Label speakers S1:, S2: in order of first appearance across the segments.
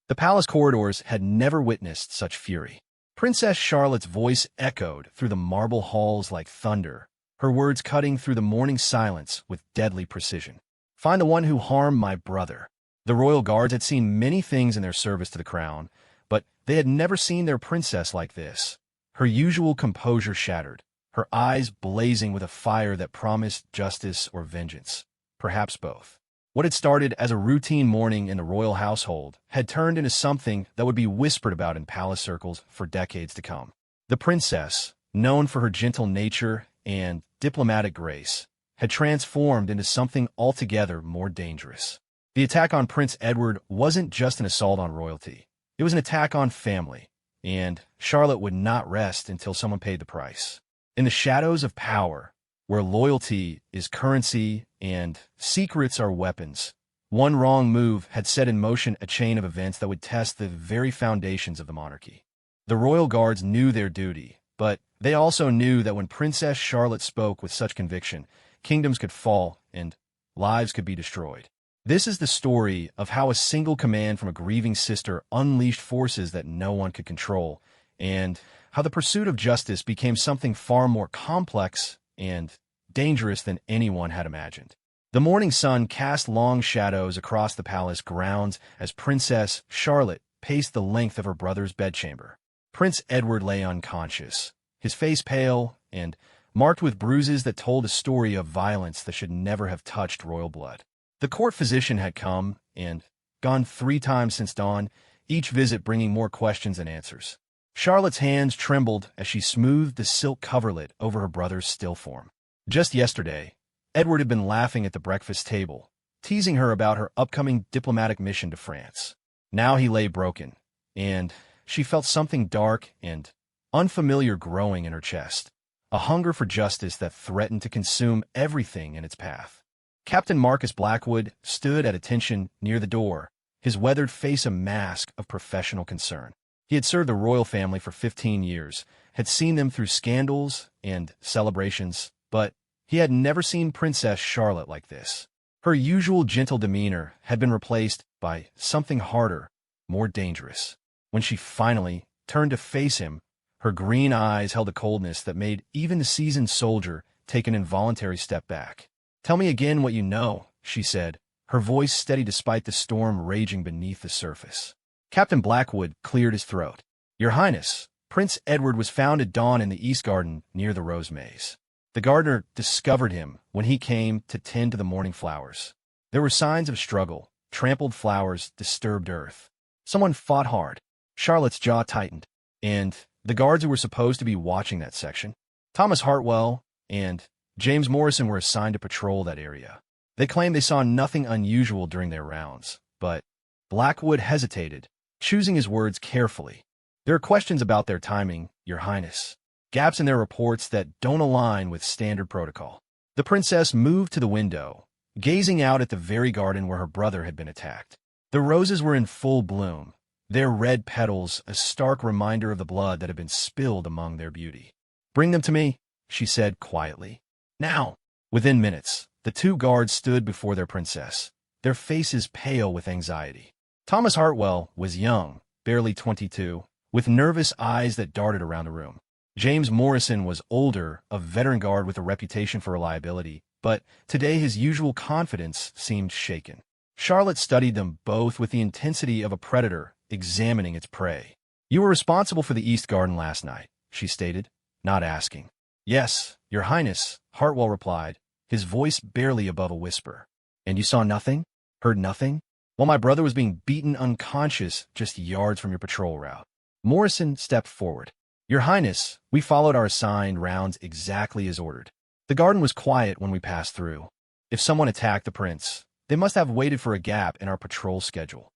S1: The palace corridors had never witnessed such fury. Princess Charlotte's voice echoed through the marble halls like thunder, her words cutting through the morning silence with deadly precision. "Find the one who harmed my brother." The royal guards had seen many things in their service to the crown, but they had never seen their princess like this. Her usual composure shattered, her eyes blazing with a fire that promised justice or vengeance, perhaps both. What had started as a routine morning in the royal household had turned into something that would be whispered about in palace circles for decades to come. The princess, known for her gentle nature and diplomatic grace, had transformed into something altogether more dangerous. The attack on Prince Edward wasn't just an assault on royalty. It was an attack on family, and Charlotte would not rest until someone paid the price. In the shadows of power, where loyalty is currency and secrets are weapons, one wrong move had set in motion a chain of events that would test the very foundations of the monarchy. The royal guards knew their duty, but they also knew that when Princess Charlotte spoke with such conviction, kingdoms could fall and lives could be destroyed. This is the story of how a single command from a grieving sister unleashed forces that no one could control, and how the pursuit of justice became something far more complex and dangerous than anyone had imagined. The morning sun cast long shadows across the palace grounds as Princess Charlotte paced the length of her brother's bedchamber. Prince Edward lay unconscious, his face pale and marked with bruises that told a story of violence that should never have touched royal blood. The court physician had come and gone 3 times since dawn, each visit bringing more questions than answers. Charlotte's hands trembled as she smoothed the silk coverlet over her brother's still form. Just yesterday, Edward had been laughing at the breakfast table, teasing her about her upcoming diplomatic mission to France. Now he lay broken, and she felt something dark and unfamiliar growing in her chest, a hunger for justice that threatened to consume everything in its path. Captain Marcus Blackwood stood at attention near the door, his weathered face a mask of professional concern. He had served the royal family for 15 years, had seen them through scandals and celebrations, but he had never seen Princess Charlotte like this. Her usual gentle demeanor had been replaced by something harder, more dangerous. When she finally turned to face him, her green eyes held a coldness that made even the seasoned soldier take an involuntary step back. "Tell me again what you know," she said, her voice steady despite the storm raging beneath the surface. Captain Blackwood cleared his throat. "Your Highness, Prince Edward was found at dawn in the East Garden near the Rose Maze. The gardener discovered him when he came to tend to the morning flowers. There were signs of struggle, trampled flowers, disturbed earth. Someone fought hard." Charlotte's jaw tightened, and the guards who were supposed to be watching that section, Thomas Hartwell and James Morrison, were assigned to patrol that area. They claimed they saw nothing unusual during their rounds, but Blackwood hesitated, choosing his words carefully. "There are questions about their timing, Your Highness. Gaps in their reports that don't align with standard protocol." The princess moved to the window, gazing out at the very garden where her brother had been attacked. The roses were in full bloom, their red petals a stark reminder of the blood that had been spilled among their beauty. "Bring them to me," she said quietly. "Now." Within minutes, the 2 guards stood before their princess, their faces pale with anxiety. Thomas Hartwell was young, barely 22, with nervous eyes that darted around the room. James Morrison was older, a veteran guard with a reputation for reliability, but today his usual confidence seemed shaken. Charlotte studied them both with the intensity of a predator examining its prey. "You were responsible for the East Garden last night," she stated, not asking. "Yes, Your Highness," Hartwell replied, his voice barely above a whisper. "And you saw nothing? Heard nothing?" "While my brother was being beaten unconscious just yards from your patrol route." Morrison stepped forward. "Your Highness, we followed our assigned rounds exactly as ordered. The garden was quiet when we passed through. If someone attacked the prince, they must have waited for a gap in our patrol schedule."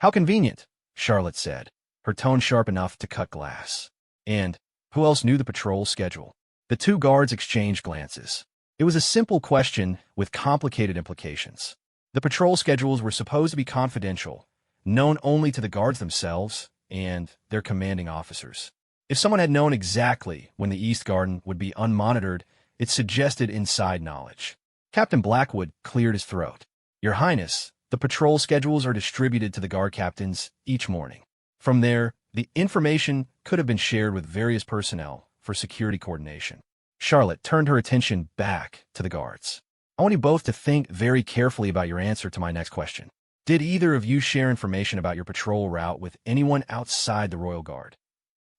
S1: "How convenient," Charlotte said, her tone sharp enough to cut glass. "And who else knew the patrol schedule?" The 2 guards exchanged glances. It was a simple question with complicated implications. The patrol schedules were supposed to be confidential, known only to the guards themselves and their commanding officers. If someone had known exactly when the East Garden would be unmonitored, it suggested inside knowledge. Captain Blackwood cleared his throat. "Your Highness, The patrol schedules are distributed to the guard captains each morning. From there, the information could have been shared with various personnel for security coordination. Charlotte turned her attention back to the guards. I want you both to think very carefully about your answer to my next question. Did either of you share information about your patrol route with anyone outside the Royal Guard?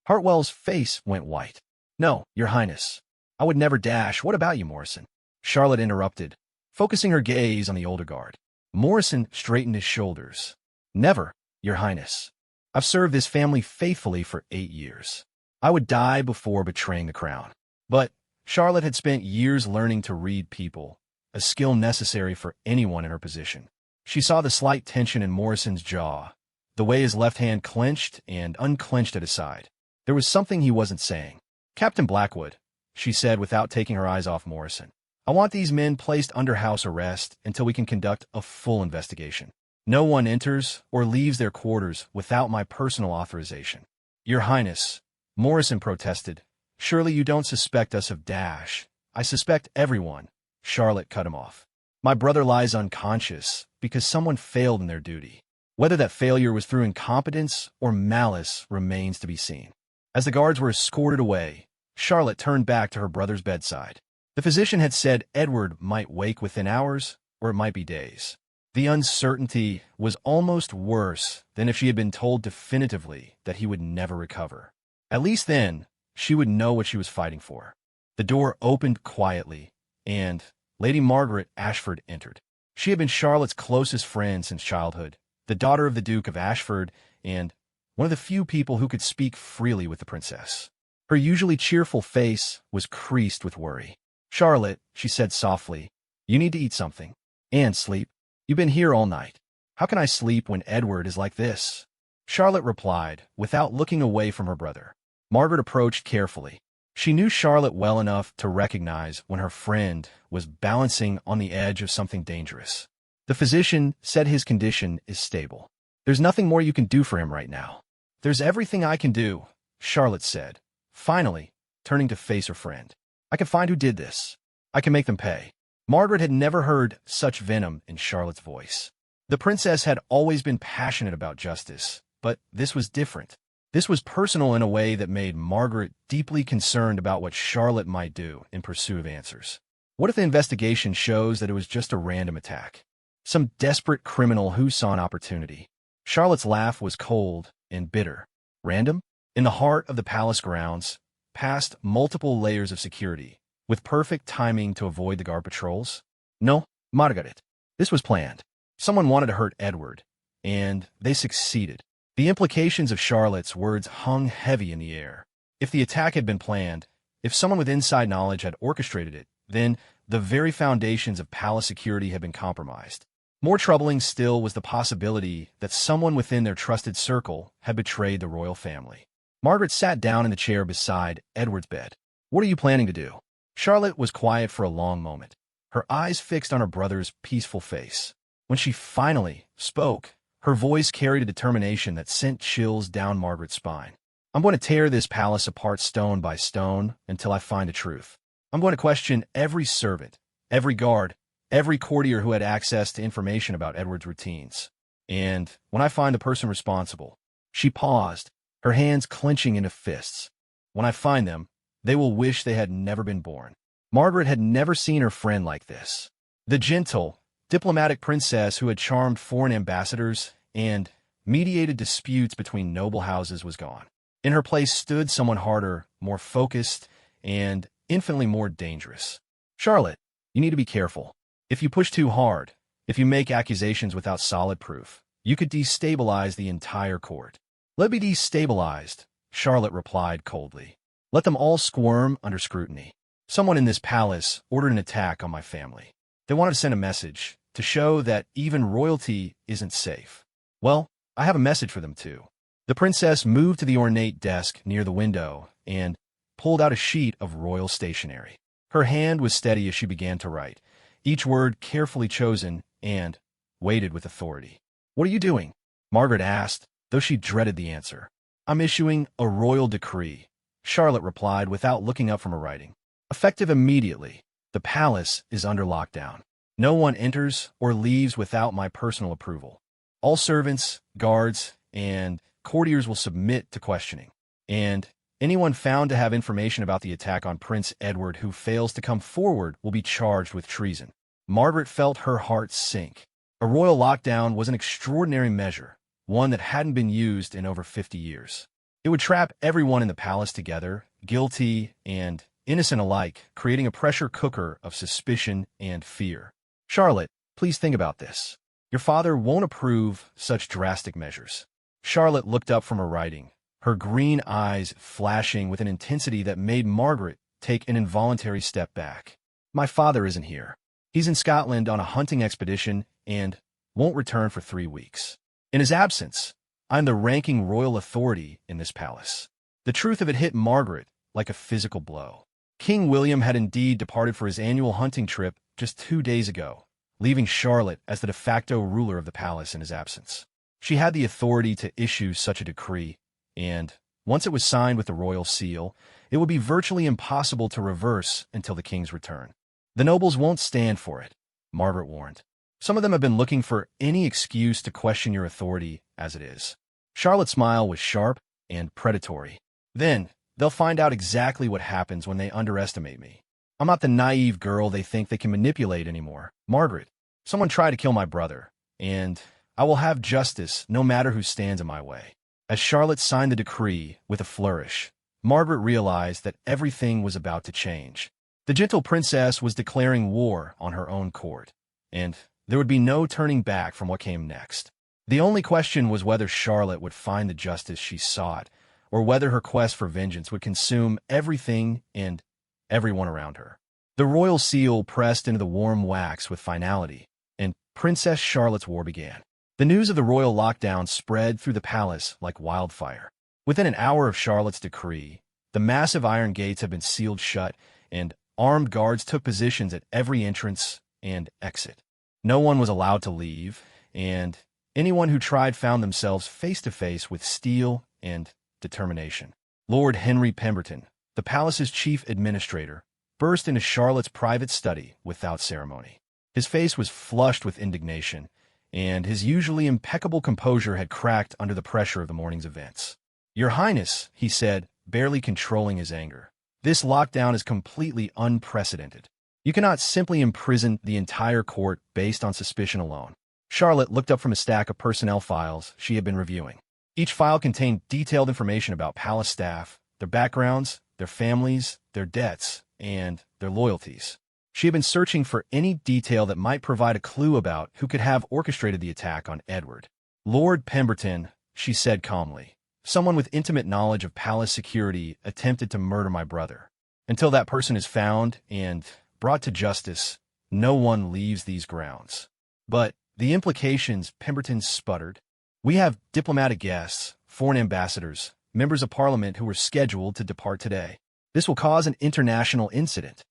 S1: Hartwell's face went white. No, Your Highness. I would never dash. What about you, Morrison? Charlotte interrupted, focusing her gaze on the older guard. Morrison straightened his shoulders. Never, Your Highness. I've served this family faithfully for 8 years. I would die before betraying the crown. But Charlotte had spent years learning to read people, a skill necessary for anyone in her position. She saw the slight tension in Morrison's jaw, the way his left hand clenched and unclenched at his side. There was something he wasn't saying. Captain Blackwood, she said without taking her eyes off Morrison, I want these men placed under house arrest until we can conduct a full investigation. No one enters or leaves their quarters without my personal authorization. Your Highness, Morrison protested, surely you don't suspect us of dash. I suspect everyone. Charlotte cut him off. My brother lies unconscious because someone failed in their duty. Whether that failure was through incompetence or malice remains to be seen. As the guards were escorted away, Charlotte turned back to her brother's bedside. The physician had said Edward might wake within hours, or it might be days. The uncertainty was almost worse than if she had been told definitively that he would never recover. At least then, she would know what she was fighting for. The door opened quietly, and Lady Margaret Ashford entered. She had been Charlotte's closest friend since childhood, the daughter of the Duke of Ashford, and one of the few people who could speak freely with the princess. Her usually cheerful face was creased with worry. Charlotte, she said softly, you need to eat something. And sleep. You've been here all night. How can I sleep when Edward is like this? Charlotte replied, without looking away from her brother. Margaret approached carefully. She knew Charlotte well enough to recognize when her friend was balancing on the edge of something dangerous. The physician said his condition is stable. There's nothing more you can do for him right now. There's everything I can do, Charlotte said, finally, turning to face her friend. I can find who did this. I can make them pay. Margaret had never heard such venom in Charlotte's voice. The princess had always been passionate about justice, but this was different. This was personal in a way that made Margaret deeply concerned about what Charlotte might do in pursuit of answers. What if the investigation shows that it was just a random attack? Some desperate criminal who saw an opportunity. Charlotte's laugh was cold and bitter. Random? In the heart of the palace grounds, past multiple layers of security, with perfect timing to avoid the guard patrols? No, Margaret. This was planned. Someone wanted to hurt Edward, and they succeeded. The implications of Charlotte's words hung heavy in the air. If the attack had been planned, if someone with inside knowledge had orchestrated it, then the very foundations of palace security had been compromised. More troubling still was the possibility that someone within their trusted circle had betrayed the royal family. Margaret sat down in the chair beside Edward's bed. What are you planning to do? Charlotte was quiet for a long moment, her eyes fixed on her brother's peaceful face. When she finally spoke, her voice carried a determination that sent chills down Margaret's spine. I'm going to tear this palace apart stone by stone until I find the truth. I'm going to question every servant, every guard, every courtier who had access to information about Edward's routines. And when I find the person responsible, she paused, her hands clenching into fists. When I find them, they will wish they had never been born. Margaret had never seen her friend like this. The gentle, diplomatic princess who had charmed foreign ambassadors and mediated disputes between noble houses was gone. In her place stood someone harder, more focused, and infinitely more dangerous. Charlotte, you need to be careful. If you push too hard, if you make accusations without solid proof, you could destabilize the entire court. Let me be destabilized, Charlotte replied coldly. Let them all squirm under scrutiny. Someone in this palace ordered an attack on my family. They wanted to send a message to show that even royalty isn't safe. Well, I have a message for them too. The princess moved to the ornate desk near the window and pulled out a sheet of royal stationery. Her hand was steady as she began to write, each word carefully chosen and weighted with authority. What are you doing? Margaret asked, though she dreaded the answer. I'm issuing a royal decree, Charlotte replied without looking up from her writing. Effective immediately, the palace is under lockdown. No one enters or leaves without my personal approval. All servants, guards, and courtiers will submit to questioning. And anyone found to have information about the attack on Prince Edward who fails to come forward will be charged with treason. Margaret felt her heart sink. A royal lockdown was an extraordinary measure, one that hadn't been used in over 50 years. It would trap everyone in the palace together, guilty and innocent alike, creating a pressure cooker of suspicion and fear. Charlotte, please think about this. Your father won't approve such drastic measures. Charlotte looked up from her writing, her green eyes flashing with an intensity that made Margaret take an involuntary step back. My father isn't here. He's in Scotland on a hunting expedition and won't return for 3 weeks. In his absence, I'm the ranking royal authority in this palace. The truth of it hit Margaret like a physical blow. King William had indeed departed for his annual hunting trip just 2 days ago, leaving Charlotte as the de facto ruler of the palace in his absence. She had the authority to issue such a decree, and once it was signed with the royal seal, it would be virtually impossible to reverse until the king's return. The nobles won't stand for it, Margaret warned. Some of them have been looking for any excuse to question your authority as it is. Charlotte's smile was sharp and predatory. Then, they'll find out exactly what happens when they underestimate me. I'm not the naive girl they think they can manipulate anymore. Margaret, someone tried to kill my brother, and I will have justice no matter who stands in my way. As Charlotte signed the decree with a flourish, Margaret realized that everything was about to change. The gentle princess was declaring war on her own court, and there would be no turning back from what came next. The only question was whether Charlotte would find the justice she sought, or whether her quest for vengeance would consume everything and everyone around her. The royal seal pressed into the warm wax with finality, and Princess Charlotte's war began. The news of the royal lockdown spread through the palace like wildfire. Within an hour of Charlotte's decree, the massive iron gates had been sealed shut, and armed guards took positions at every entrance and exit. No one was allowed to leave, and anyone who tried found themselves face to face with steel and determination. Lord Henry Pemberton, the palace's chief administrator, burst into Charlotte's private study without ceremony. His face was flushed with indignation, and his usually impeccable composure had cracked under the pressure of the morning's events. Your Highness, he said, barely controlling his anger, this lockdown is completely unprecedented. You cannot simply imprison the entire court based on suspicion alone. Charlotte looked up from a stack of personnel files she had been reviewing. Each file contained detailed information about palace staff, their backgrounds, their families, their debts, and their loyalties. She had been searching for any detail that might provide a clue about who could have orchestrated the attack on Edward. Lord Pemberton, she said calmly, someone with intimate knowledge of palace security attempted to murder my brother. Until that person is found and brought to justice, no one leaves these grounds. But the implications, Pemberton sputtered. We have diplomatic guests, foreign ambassadors, members of parliament who were scheduled to depart today. This will cause an international incident.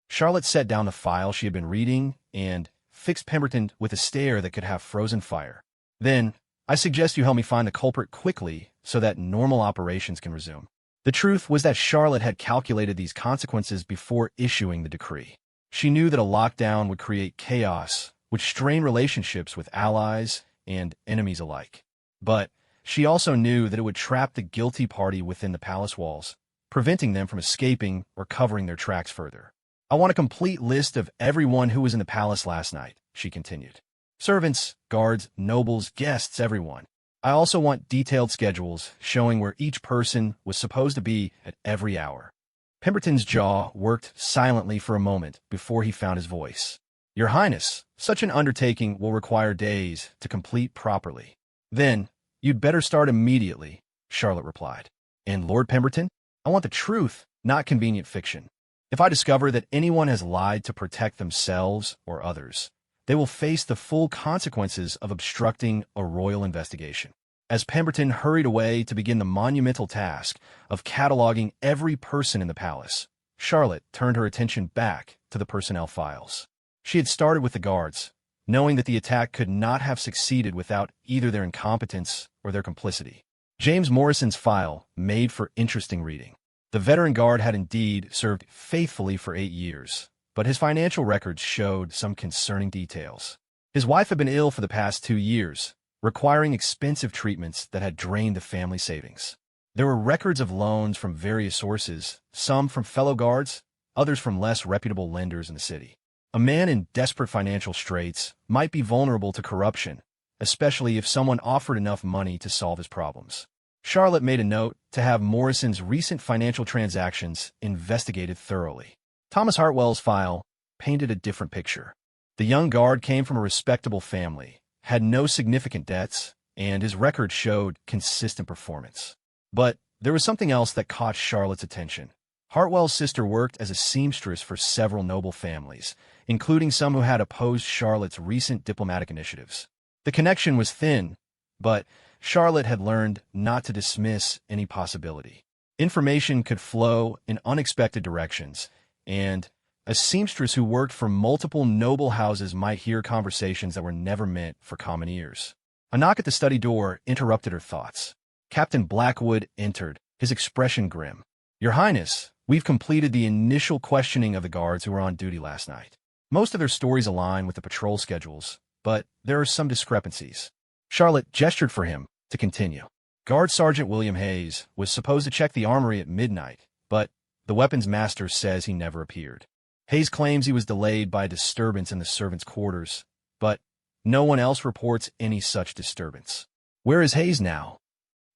S1: Charlotte set down the file she had been reading and fixed Pemberton with a stare that could have frozen fire. Then, I suggest you help me find the culprit quickly so that normal operations can resume. The truth was that Charlotte had calculated these consequences before issuing the decree. She knew that a lockdown would create chaos, would strain relationships with allies and enemies alike. But she also knew that it would trap the guilty party within the palace walls, preventing them from escaping or covering their tracks further. I want a complete list of everyone who was in the palace last night, she continued. Servants, guards, nobles, guests, everyone. I also want detailed schedules showing where each person was supposed to be at every hour. Pemberton's jaw worked silently for a moment before he found his voice. Your Highness, such an undertaking will require days to complete properly. Then, you'd better start immediately, Charlotte replied. And Lord Pemberton, I want the truth, not convenient fiction. If I discover that anyone has lied to protect themselves or others, they will face the full consequences of obstructing a royal investigation. As Pemberton hurried away to begin the monumental task of cataloging every person in the palace, Charlotte turned her attention back to the personnel files. She had started with the guards, knowing that the attack could not have succeeded without either their incompetence or their complicity. James Morrison's file made for interesting reading. The veteran guard had indeed served faithfully for 8 years, but his financial records showed some concerning details. His wife had been ill for the past 2 years, requiring expensive treatments that had drained the family savings. There were records of loans from various sources, some from fellow guards, others from less reputable lenders in the city. A man in desperate financial straits might be vulnerable to corruption, especially if someone offered enough money to solve his problems. Charlotte made a note to have Morrison's recent financial transactions investigated thoroughly. Thomas Hartwell's file painted a different picture. The young guard came from a respectable family, had no significant debts, and his record showed consistent performance. But there was something else that caught Charlotte's attention. Hartwell's sister worked as a seamstress for several noble families, including some who had opposed Charlotte's recent diplomatic initiatives. The connection was thin, but Charlotte had learned not to dismiss any possibility. Information could flow in unexpected directions, and a seamstress who worked for multiple noble houses might hear conversations that were never meant for common ears. A knock at the study door interrupted her thoughts. Captain Blackwood entered, his expression grim. "Your Highness, we've completed the initial questioning of the guards who were on duty last night. Most of their stories align with the patrol schedules, but there are some discrepancies." Charlotte gestured for him to continue. Guard Sergeant William Hayes was supposed to check the armory at midnight, but the weapons master says he never appeared. Hayes claims he was delayed by a disturbance in the servants' quarters, but no one else reports any such disturbance. Where is Hayes now?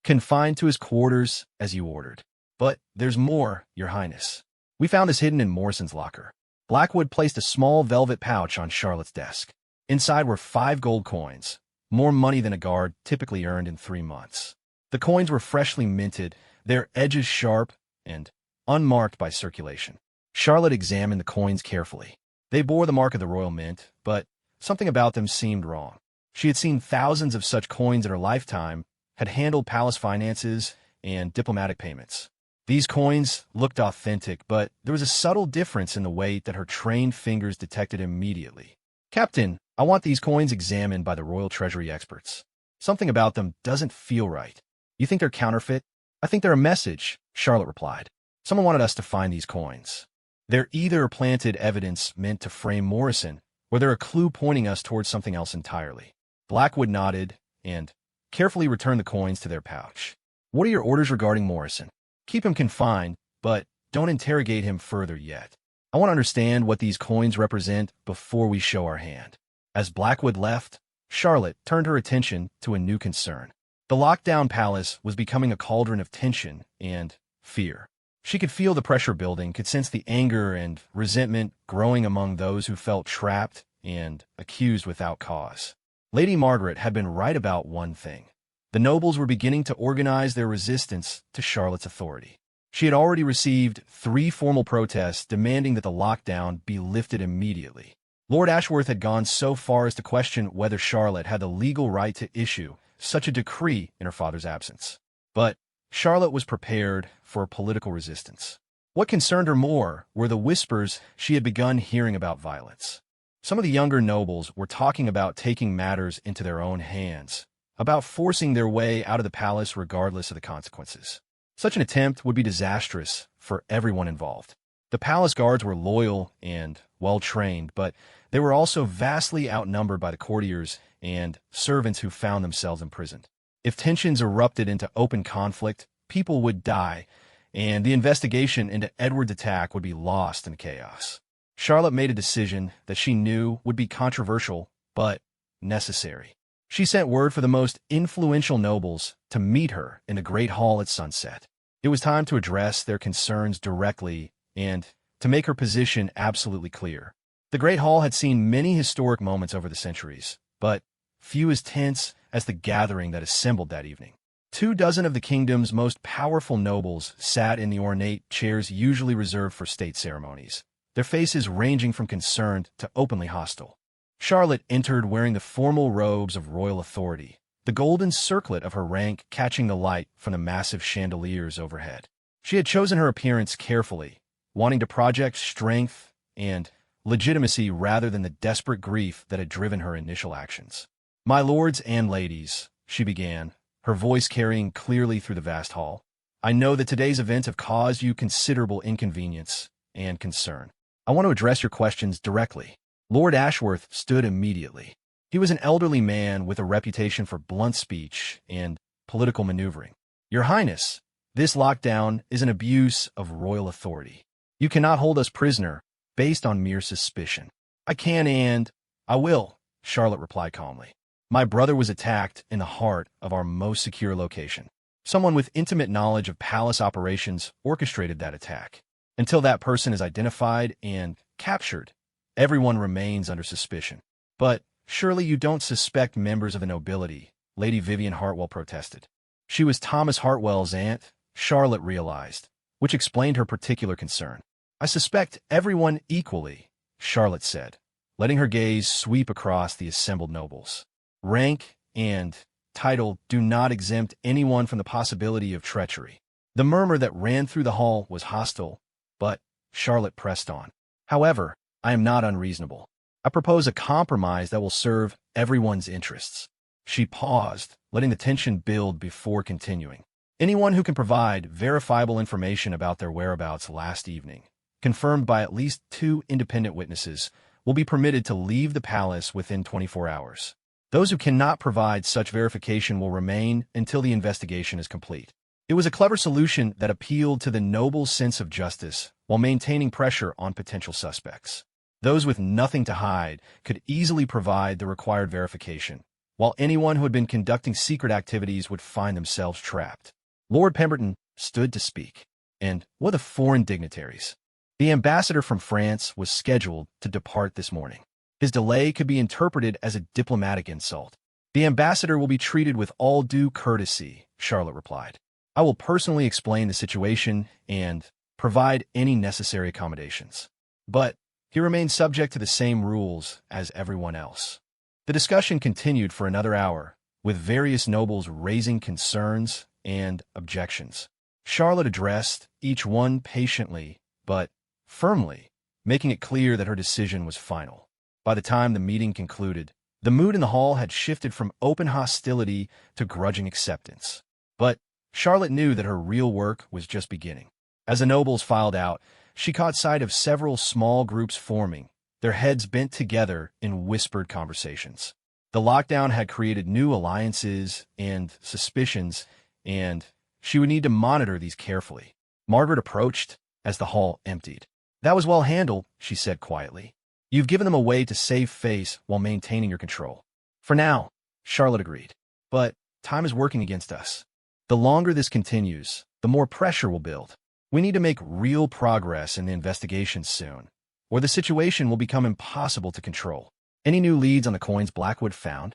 S1: Confined to his quarters, as you ordered. But there's more, Your Highness. We found this hidden in Morrison's locker. Blackwood placed a small velvet pouch on Charlotte's desk. Inside were 5 gold coins, more money than a guard typically earned in 3 months. The coins were freshly minted, their edges sharp and unmarked by circulation. Charlotte examined the coins carefully. They bore the mark of the royal mint, but something about them seemed wrong. She had seen thousands of such coins in her lifetime, had handled palace finances and diplomatic payments. These coins looked authentic, but there was a subtle difference in the weight that her trained fingers detected immediately. "Captain, I want these coins examined by the Royal Treasury experts. Something about them doesn't feel right." "You think they're counterfeit?" "I think they're a message," Charlotte replied. "Someone wanted us to find these coins. They're either planted evidence meant to frame Morrison, or they're a clue pointing us towards something else entirely." Blackwood nodded and carefully returned the coins to their pouch. "What are your orders regarding Morrison?" "Keep him confined, but don't interrogate him further yet. I want to understand what these coins represent before we show our hand." As Blackwood left, Charlotte turned her attention to a new concern. The lockdown palace was becoming a cauldron of tension and fear. She could feel the pressure building, could sense the anger and resentment growing among those who felt trapped and accused without cause. Lady Margaret had been right about one thing. The nobles were beginning to organize their resistance to Charlotte's authority. She had already received 3 formal protests demanding that the lockdown be lifted immediately. Lord Ashworth had gone so far as to question whether Charlotte had the legal right to issue such a decree in her father's absence. But Charlotte was prepared for political resistance. What concerned her more were the whispers she had begun hearing about violence. Some of the younger nobles were talking about taking matters into their own hands, about forcing their way out of the palace regardless of the consequences. Such an attempt would be disastrous for everyone involved. The palace guards were loyal and well-trained, but they were also vastly outnumbered by the courtiers and servants who found themselves imprisoned. If tensions erupted into open conflict, people would die, and the investigation into Edward's attack would be lost in chaos. Charlotte made a decision that she knew would be controversial, but necessary. She sent word for the most influential nobles to meet her in the Great Hall at sunset. It was time to address their concerns directly and to make her position absolutely clear. The Great Hall had seen many historic moments over the centuries, but few as tense as the gathering that assembled that evening. 24 of the kingdom's most powerful nobles sat in the ornate chairs usually reserved for state ceremonies, their faces ranging from concerned to openly hostile. Charlotte entered wearing the formal robes of royal authority, the golden circlet of her rank catching the light from the massive chandeliers overhead. She had chosen her appearance carefully, wanting to project strength and legitimacy rather than the desperate grief that had driven her initial actions. "My lords and ladies," she began, her voice carrying clearly through the vast hall, "I know that today's events have caused you considerable inconvenience and concern. I want to address your questions directly. Lord Ashworth stood immediately. He was an elderly man with a reputation for blunt speech and political maneuvering. Your Highness, this lockdown is an abuse of royal authority. You cannot hold us prisoner based on mere suspicion. I can and I will, Charlotte replied calmly. My brother was attacked in the heart of our most secure location. Someone with intimate knowledge of palace operations orchestrated that attack. Until that person is identified and captured, everyone remains under suspicion. But surely you don't suspect members of the nobility, Lady Vivian Hartwell protested. She was Thomas Hartwell's aunt, Charlotte realized, which explained her particular concern. I suspect everyone equally, Charlotte said, letting her gaze sweep across the assembled nobles. Rank and title do not exempt anyone from the possibility of treachery. The murmur that ran through the hall was hostile, but Charlotte pressed on. However, I am not unreasonable. I propose a compromise that will serve everyone's interests. She paused, letting the tension build before continuing. Anyone who can provide verifiable information about their whereabouts last evening, confirmed by at least 2 independent witnesses, will be permitted to leave the palace within 24 hours. Those who cannot provide such verification will remain until the investigation is complete. It was a clever solution that appealed to the noble sense of justice while maintaining pressure on potential suspects. Those with nothing to hide could easily provide the required verification, while anyone who had been conducting secret activities would find themselves trapped. Lord Pemberton stood to speak, and what of foreign dignitaries? The ambassador from France was scheduled to depart this morning. His delay could be interpreted as a diplomatic insult. The ambassador will be treated with all due courtesy, Charlotte replied. I will personally explain the situation and provide any necessary accommodations. But he remains subject to the same rules as everyone else. The discussion continued for another hour, with various nobles raising concerns and objections. Charlotte addressed each one patiently, but firmly, making it clear that her decision was final. By the time the meeting concluded, the mood in the hall had shifted from open hostility to grudging acceptance. But Charlotte knew that her real work was just beginning. As the nobles filed out, she caught sight of several small groups forming, their heads bent together in whispered conversations. The lockdown had created new alliances and suspicions, and she would need to monitor these carefully. Margaret approached as the hall emptied. That was well handled, she said quietly. You've given them a way to save face while maintaining your control. For now, Charlotte agreed. But time is working against us. The longer this continues, the more pressure will build. We need to make real progress in the investigation soon, or the situation will become impossible to control. Any new leads on the coins Blackwood found?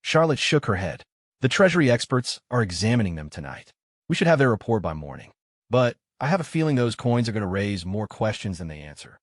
S1: Charlotte shook her head. The Treasury experts are examining them tonight. We should have their report by morning. But I have a feeling those coins are going to raise more questions than they answer.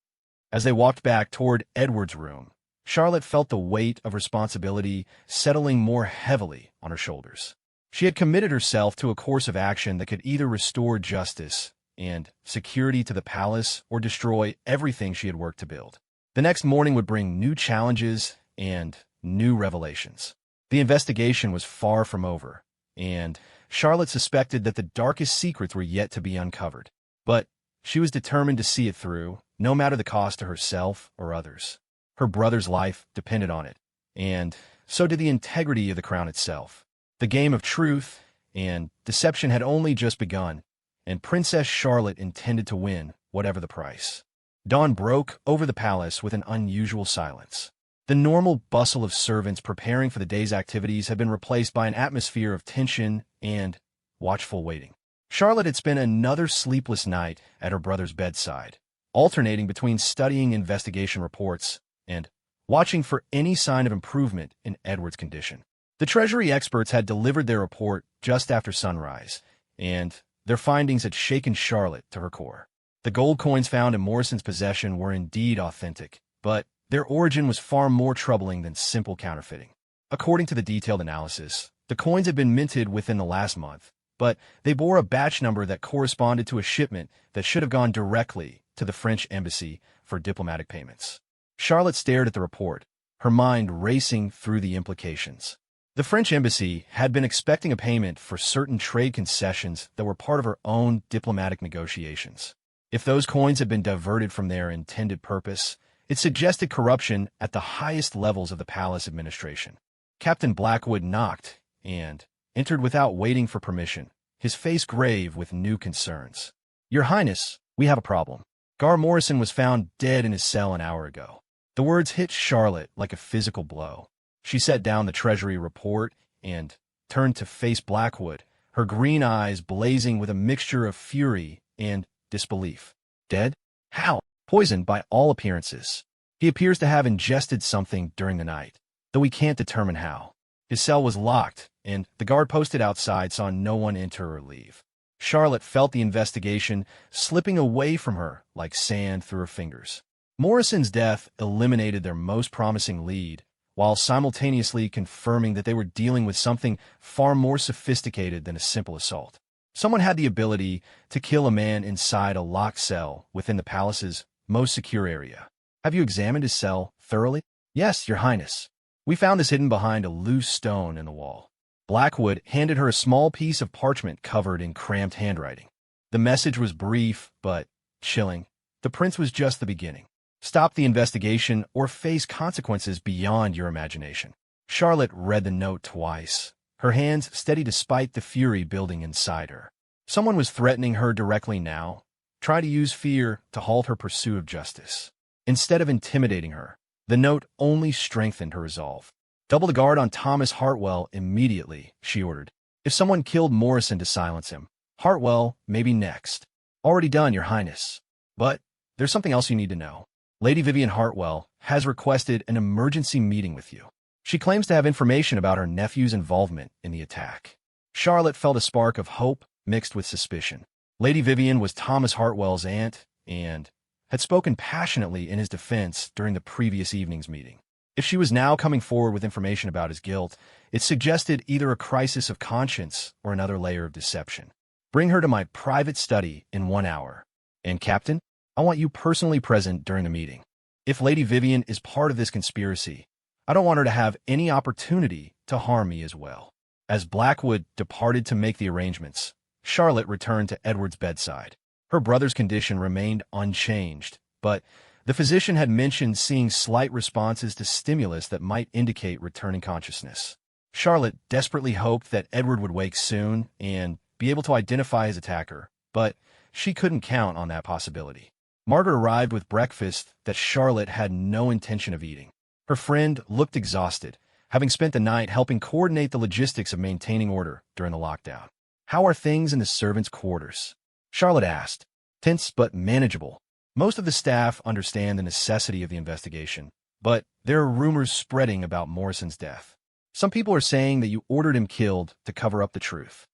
S1: As they walked back toward Edward's room, Charlotte felt the weight of responsibility settling more heavily on her shoulders. She had committed herself to a course of action that could either restore justice and security to the palace or destroy everything she had worked to build. The next morning would bring new challenges and new revelations. The investigation was far from over, and Charlotte suspected that the darkest secrets were yet to be uncovered. But she was determined to see it through, no matter the cost to herself or others. Her brother's life depended on it, and so did the integrity of the crown itself. The game of truth and deception had only just begun, and Princess Charlotte intended to win, whatever the price. Dawn broke over the palace with an unusual silence. The normal bustle of servants preparing for the day's activities had been replaced by an atmosphere of tension and watchful waiting. Charlotte had spent another sleepless night at her brother's bedside, alternating between studying investigation reports and watching for any sign of improvement in Edward's condition. The Treasury experts had delivered their report just after sunrise, and their findings had shaken Charlotte to her core. The gold coins found in Morrison's possession were indeed authentic, but their origin was far more troubling than simple counterfeiting. According to the detailed analysis, the coins had been minted within the last month, but they bore a batch number that corresponded to a shipment that should have gone directly to the French embassy for diplomatic payments. Charlotte stared at the report, her mind racing through the implications. The French embassy had been expecting a payment for certain trade concessions that were part of her own diplomatic negotiations. If those coins had been diverted from their intended purpose, it suggested corruption at the highest levels of the palace administration. Captain Blackwood knocked and entered without waiting for permission, his face grave with new concerns. "Your Highness, we have a problem. Gar Morrison was found dead in his cell an hour ago." The words hit Charlotte like a physical blow. She set down the Treasury report and turned to face Blackwood, her green eyes blazing with a mixture of fury and disbelief. "Dead? How?" "Poisoned by all appearances. He appears to have ingested something during the night, though we can't determine how. His cell was locked, and the guard posted outside saw no one enter or leave." Charlotte felt the investigation slipping away from her like sand through her fingers. Morrison's death eliminated their most promising lead, while simultaneously confirming that they were dealing with something far more sophisticated than a simple assault. Someone had the ability to kill a man inside a locked cell within the palace's most secure area. "Have you examined his cell thoroughly?" "Yes, Your Highness. We found this hidden behind a loose stone in the wall." Blackwood handed her a small piece of parchment covered in cramped handwriting. The message was brief, but chilling. The prince was just the beginning. "Stop the investigation or face consequences beyond your imagination." Charlotte read the note twice, her hands steady despite the fury building inside her. Someone was threatening her directly now, trying to use fear to halt her pursuit of justice. Instead of intimidating her, the note only strengthened her resolve. "Double the guard on Thomas Hartwell immediately," she ordered. "If someone killed Morrison to silence him, Hartwell may be next." "Already done, Your Highness. But there's something else you need to know. Lady Vivian Hartwell has requested an emergency meeting with you. She claims to have information about her nephew's involvement in the attack." Charlotte felt a spark of hope mixed with suspicion. Lady Vivian was Thomas Hartwell's aunt and had spoken passionately in his defense during the previous evening's meeting. If she was now coming forward with information about his guilt, it suggested either a crisis of conscience or another layer of deception. "Bring her to my private study in 1 hour. And Captain, I want you personally present during the meeting. If Lady Vivian is part of this conspiracy, I don't want her to have any opportunity to harm me as well." As Blackwood departed to make the arrangements, Charlotte returned to Edward's bedside. Her brother's condition remained unchanged, but the physician had mentioned seeing slight responses to stimulus that might indicate returning consciousness. Charlotte desperately hoped that Edward would wake soon and be able to identify his attacker, but she couldn't count on that possibility. Margaret arrived with breakfast that Charlotte had no intention of eating. Her friend looked exhausted, having spent the night helping coordinate the logistics of maintaining order during the lockdown. "How are things in the servants' quarters?" Charlotte asked. "Tense but manageable. Most of the staff understand the necessity of the investigation, but there are rumors spreading about Morrison's death. Some people are saying that you ordered him killed to cover up the truth."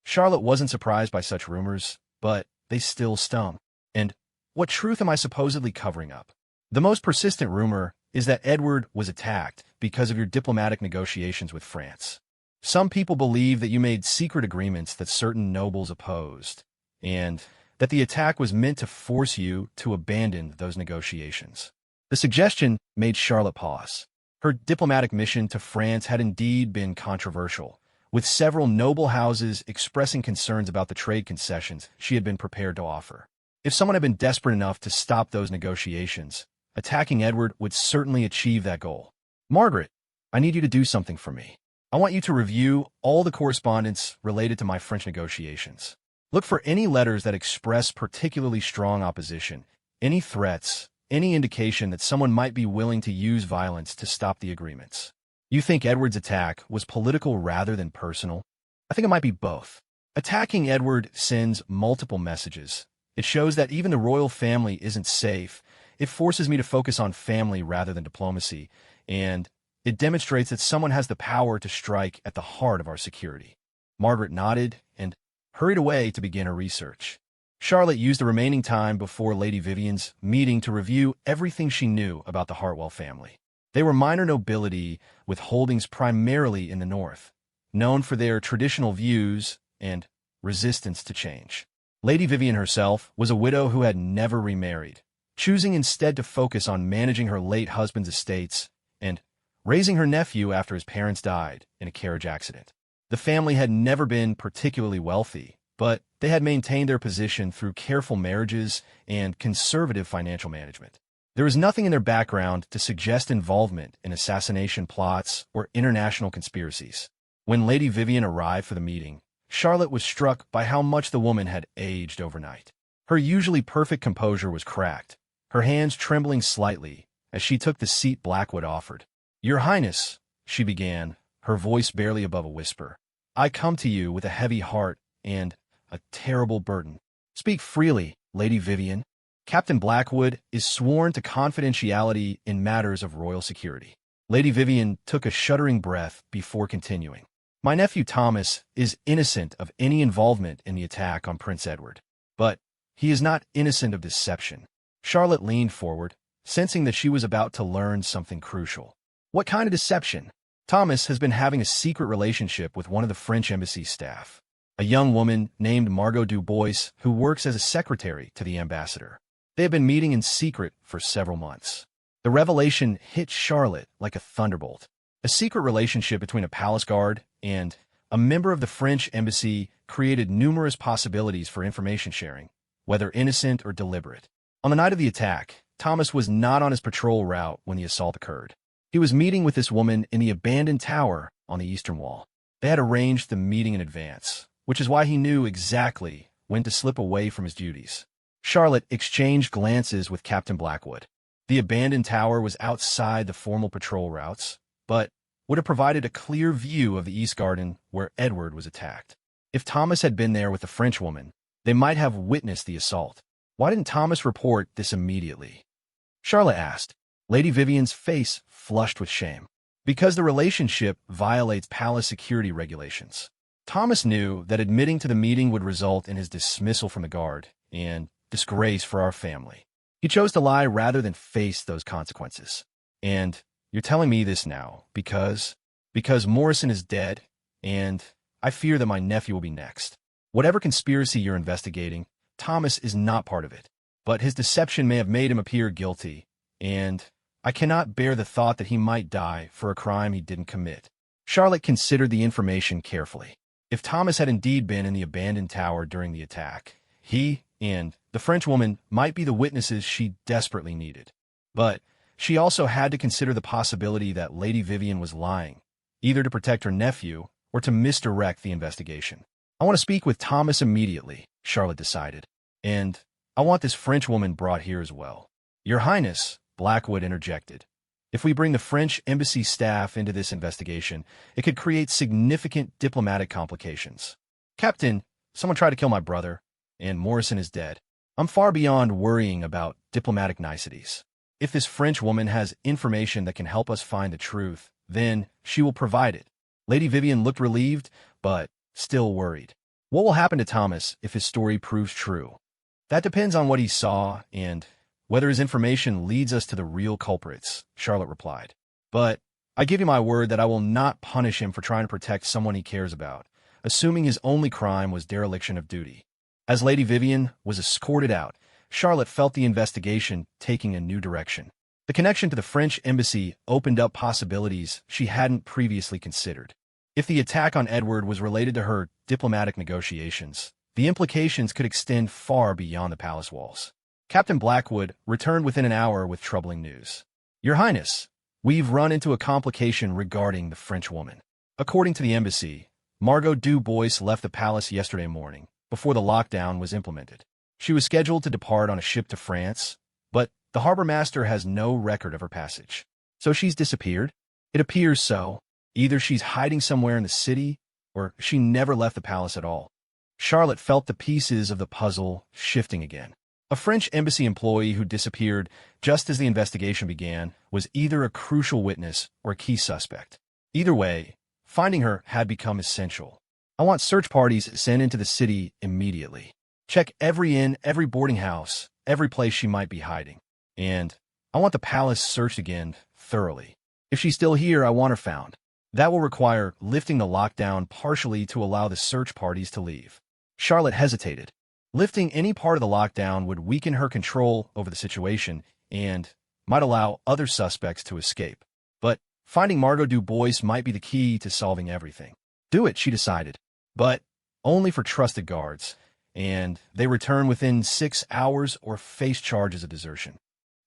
S1: Charlotte wasn't surprised by such rumors, but they still stung. "And what truth am I supposedly covering up?" "The most persistent rumor is that Edward was attacked because of your diplomatic negotiations with France. Some people believe that you made secret agreements that certain nobles opposed, and that the attack was meant to force you to abandon those negotiations." The suggestion made Charlotte pause. Her diplomatic mission to France had indeed been controversial, with several noble houses expressing concerns about the trade concessions she had been prepared to offer. If someone had been desperate enough to stop those negotiations, attacking Edward would certainly achieve that goal. "Margaret, I need you to do something for me. I want you to review all the correspondence related to my French negotiations. Look for any letters that express particularly strong opposition, any threats, any indication that someone might be willing to use violence to stop the agreements." "You think Edward's attack was political rather than personal?" "I think it might be both. Attacking Edward sends multiple messages. It shows that even the royal family isn't safe. It forces me to focus on family rather than diplomacy, and it demonstrates that someone has the power to strike at the heart of our security." Margaret nodded and hurried away to begin her research. Charlotte used the remaining time before Lady Vivian's meeting to review everything she knew about the Hartwell family. They were minor nobility with holdings primarily in the north, known for their traditional views and resistance to change. Lady Vivian herself was a widow who had never remarried, choosing instead to focus on managing her late husband's estates and raising her nephew after his parents died in a carriage accident. The family had never been particularly wealthy, but they had maintained their position through careful marriages and conservative financial management. There was nothing in their background to suggest involvement in assassination plots or international conspiracies. When Lady Vivian arrived for the meeting, Charlotte was struck by how much the woman had aged overnight. Her usually perfect composure was cracked, her hands trembling slightly as she took the seat Blackwood offered. "Your Highness," she began, her voice barely above a whisper, "I come to you with a heavy heart and a terrible burden. Speak freely, Lady Vivian. Captain Blackwood is sworn to confidentiality in matters of royal security." Lady Vivian took a shuddering breath before continuing. "My nephew Thomas is innocent of any involvement in the attack on Prince Edward. But he is not innocent of deception." Charlotte leaned forward, sensing that she was about to learn something crucial. "What kind of deception?" "Thomas has been having a secret relationship with one of the French embassy staff, a young woman named Margot Dubois, who works as a secretary to the ambassador. They have been meeting in secret for several months." The revelation hit Charlotte like a thunderbolt. A secret relationship between a palace guard and a member of the French embassy created numerous possibilities for information sharing, whether innocent or deliberate. On the night of the attack, Thomas was not on his patrol route when the assault occurred. He was meeting with this woman in the abandoned tower on the eastern wall. They had arranged the meeting in advance, which is why he knew exactly when to slip away from his duties. Charlotte exchanged glances with Captain Blackwood. The abandoned tower was outside the formal patrol routes, but would have provided a clear view of the East Garden where Edward was attacked. If Thomas had been there with the Frenchwoman, they might have witnessed the assault. Why didn't Thomas report this immediately? Charlotte asked. Lady Vivian's face flushed with shame. Because the relationship violates palace security regulations. Thomas knew that admitting to the meeting would result in his dismissal from the guard and disgrace for our family. He chose to lie rather than face those consequences. "And you're telling me this now because Morrison is dead, and I fear that my nephew will be next. Whatever conspiracy you're investigating, Thomas is not part of it. But his deception may have made him appear guilty, and I cannot bear the thought that he might die for a crime he didn't commit." Charlotte considered the information carefully. If Thomas had indeed been in the abandoned tower during the attack, he and the Frenchwoman might be the witnesses she desperately needed. But she also had to consider the possibility that Lady Vivian was lying, either to protect her nephew or to misdirect the investigation. "I want to speak with Thomas immediately," Charlotte decided. "And I want this Frenchwoman brought here as well." "Your Highness," Blackwood interjected, "if we bring the French embassy staff into this investigation, it could create significant diplomatic complications. Captain, someone tried to kill my brother, and Morrison is dead. I'm far beyond worrying about diplomatic niceties. If this French woman has information that can help us find the truth, then she will provide it." Lady Vivian looked relieved, but still worried. "What will happen to Thomas if his story proves true?" "That depends on what he saw and whether his information leads us to the real culprits," Charlotte replied. "But I give you my word that I will not punish him for trying to protect someone he cares about, assuming his only crime was dereliction of duty." As Lady Vivian was escorted out, Charlotte felt the investigation taking a new direction. The connection to the French embassy opened up possibilities she hadn't previously considered. If the attack on Edward was related to her diplomatic negotiations, the implications could extend far beyond the palace walls. Captain Blackwood returned within an hour with troubling news. "Your Highness, we've run into a complication regarding the Frenchwoman. According to the embassy, Margot Dubois left the palace yesterday morning, before the lockdown was implemented. She was scheduled to depart on a ship to France, but the harbor master has no record of her passage. So she's disappeared? It appears so. Either she's hiding somewhere in the city, or she never left the palace at all." Charlotte felt the pieces of the puzzle shifting again. A French embassy employee who disappeared just as the investigation began was either a crucial witness or a key suspect. Either way, finding her had become essential. "I want search parties sent into the city immediately. Check every inn, every boarding house, every place she might be hiding. And I want the palace searched again thoroughly. If she's still here, I want her found. That will require lifting the lockdown partially to allow the search parties to leave." Charlotte hesitated. Lifting any part of the lockdown would weaken her control over the situation and might allow other suspects to escape. But finding Margot Dubois might be the key to solving everything. "Do it," she decided. "But only for trusted guards, and they return within 6 hours or face charges of desertion.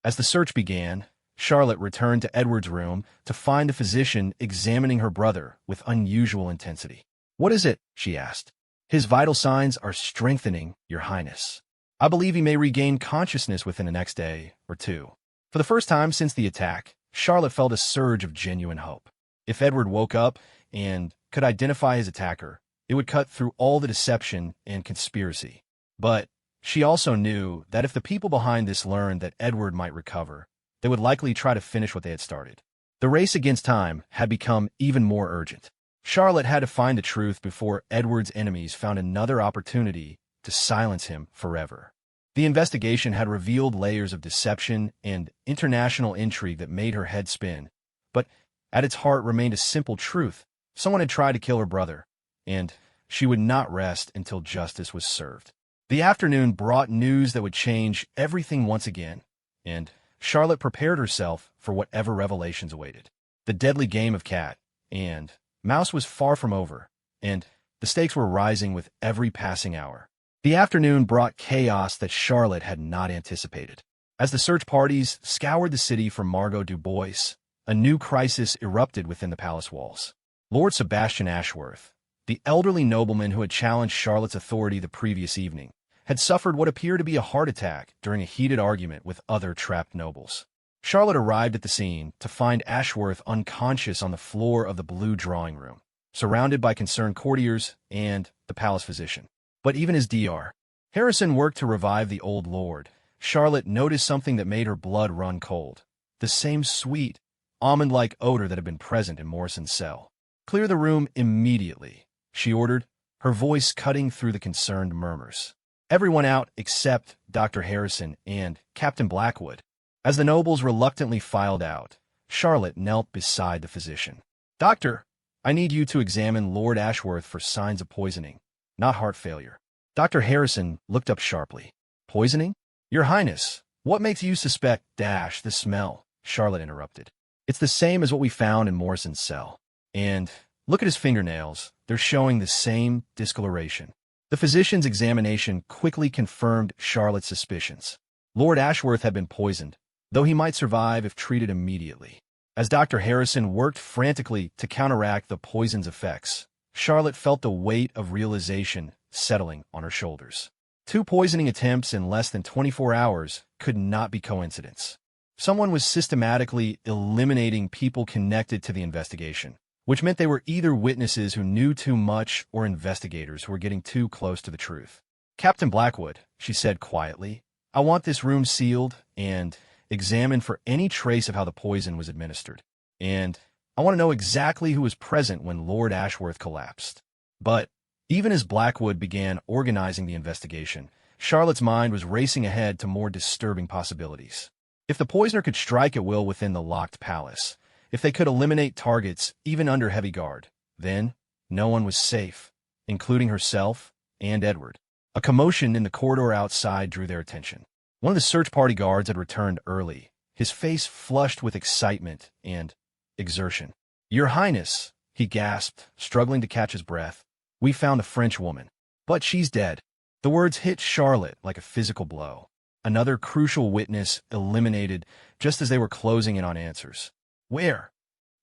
S1: As the search began, Charlotte returned to Edward's room to find the physician examining her brother with unusual intensity. "What is it?" she asked. "His vital signs are strengthening, Your Highness. I believe he may regain consciousness within the next day or two." For the first time since the attack, Charlotte felt a surge of genuine hope. If Edward woke up and could identify his attacker, it would cut through all the deception and conspiracy. But she also knew that if the people behind this learned that Edward might recover, they would likely try to finish what they had started. The race against time had become even more urgent. Charlotte had to find the truth before Edward's enemies found another opportunity to silence him forever. The investigation had revealed layers of deception and international intrigue that made her head spin, but at its heart remained a simple truth. Someone had tried to kill her brother, and she would not rest until justice was served. The afternoon brought news that would change everything once again, and Charlotte prepared herself for whatever revelations awaited. The deadly game of cat and mouse was far from over, and the stakes were rising with every passing hour. The afternoon brought chaos that Charlotte had not anticipated. As the search parties scoured the city for Margot Dubois, a new crisis erupted within the palace walls. Lord Sebastian Ashworth, the elderly nobleman who had challenged Charlotte's authority the previous evening, had suffered what appeared to be a heart attack during a heated argument with other trapped nobles. Charlotte arrived at the scene to find Ashworth unconscious on the floor of the blue drawing room, surrounded by concerned courtiers and the palace physician. But even as Dr. Harrison worked to revive the old lord, Charlotte noticed something that made her blood run cold. The same sweet, almond-like odor that had been present in Morrison's cell. "Clear the room immediately," she ordered, her voice cutting through the concerned murmurs. "Everyone out except Dr. Harrison and Captain Blackwood." As the nobles reluctantly filed out, Charlotte knelt beside the physician. "Doctor, I need you to examine Lord Ashworth for signs of poisoning, not heart failure." Dr. Harrison looked up sharply. "Poisoning? Your Highness, what makes you suspect the smell?" Charlotte interrupted. "It's the same as what we found in Morrison's cell. And look at his fingernails. They're showing the same discoloration." The physician's examination quickly confirmed Charlotte's suspicions. Lord Ashworth had been poisoned, though he might survive if treated immediately. As Dr. Harrison worked frantically to counteract the poison's effects, Charlotte felt the weight of realization settling on her shoulders. 2 poisoning attempts in less than 24 hours could not be coincidence. Someone was systematically eliminating people connected to the investigation, which meant they were either witnesses who knew too much or investigators who were getting too close to the truth. "Captain Blackwood," she said quietly, "I want this room sealed and examined for any trace of how the poison was administered. And I want to know exactly who was present when Lord Ashworth collapsed." But even as Blackwood began organizing the investigation, Charlotte's mind was racing ahead to more disturbing possibilities. If the poisoner could strike at will within the locked palace, if they could eliminate targets even under heavy guard, then no one was safe, including herself and Edward. A commotion in the corridor outside drew their attention. One of the search party guards had returned early, his face flushed with excitement and exertion. "Your Highness," he gasped, struggling to catch his breath, "we found a French woman. But she's dead." The words hit Charlotte like a physical blow. Another crucial witness eliminated just as they were closing in on answers. "Where?"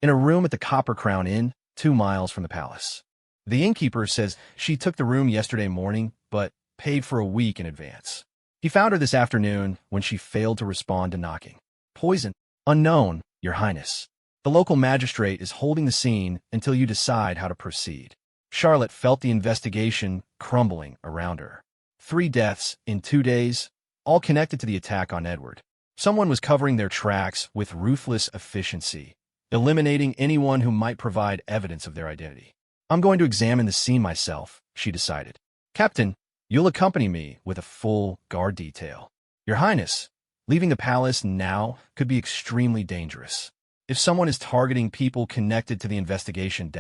S1: "In a room at the Copper Crown Inn, 2 miles from the palace. The innkeeper says she took the room yesterday morning, but paid for a week in advance. He found her this afternoon when she failed to respond to knocking. Poison. Unknown, Your Highness. The local magistrate is holding the scene until you decide how to proceed." Charlotte felt the investigation crumbling around her. 3 deaths in 2 days, all connected to the attack on Edward. Someone was covering their tracks with ruthless efficiency, eliminating anyone who might provide evidence of their identity. "I'm going to examine the scene myself," she decided. "Captain, you'll accompany me with a full guard detail." "Your Highness, leaving the palace now could be extremely dangerous. If someone is targeting people connected to the investigation